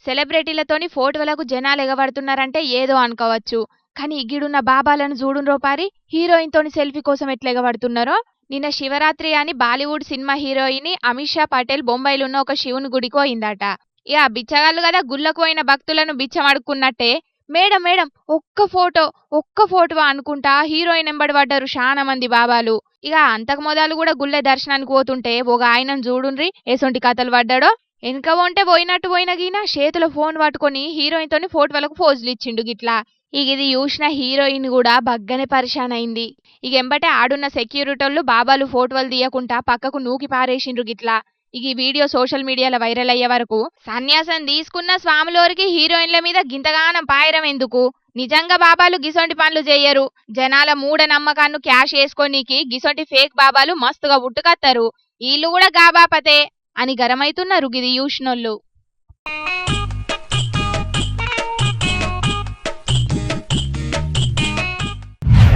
సెలబ్రిటీలతోని ఫోటోలకు జనాలు ఎగబడుతున్నారంటే ఏదో అనుకోవచ్చు. కానీ ఇగిడున్న బాబాలను చూడుండ్రో పారి హీరోయిన్ తోని సెల్ఫీ కోసం ఎట్లా ఎగబడుతున్నారో. నిన్న శివరాత్రి అని బాలీవుడ్ సినిమా హీరోయిన్ అమిషా పటేల్ బొంబాయిలో ఉన్న ఒక శివుని గుడికి పోయిందట. ఇక బిచ్చగాళ్ళు కదా గుళ్ళకు పోయిన భక్తులను బిచ్చం అడుక్కున్నట్టే మేడం మేడం ఒక్క ఫోటో అనుకుంటా హీరోయిన్ ఎంబడి పడ్డారు చాలా మంది బాబాలు. ఇక అంతకు మొదలు కూడా గుళ్ళె దర్శనానికి పోతుంటే ఒక ఆయనను చూడుండ్రి ఎసొంటి కథలు పడ్డాడో. వెనక ఉంటే పోయినట్టు పోయిన గీన చేతిలో ఫోన్ పట్టుకొని హీరోయిన్ తోని ఫోటోలకు పోజులు ఇచ్చిండు గిట్లా. ఇక ఇది చూసిన హీరోయిన్ కూడా బగ్గనే పరిశాన్ అయింది. ఇక ఎంబటే ఆడున్న సెక్యూరిటోళ్ళు బాబాలు ఫోటోలు తీయకుండా పక్కకు నూకి పారేసిండ్రు గిట్లా. ఇక ఈ వీడియో సోషల్ మీడియాలో వైరల్ అయ్యే వరకు సన్యాసం తీసుకున్న స్వాములోరికి హీరోయిన్ల మీద గింతగానం పాయరం ఎందుకు, నిజంగా బాబాలు గిసొంటి పనులు చెయ్యరు, జనాల మూఢ నమ్మకాన్ని క్యాష్ చేసుకోనీకి గిసొంటి ఫేక్ బాబాలు మస్తుగా పుట్టుకత్తారు, వీళ్ళు కూడా గా బాపతే అని గరమైతున్నారు గిది చూసినోళ్ళు.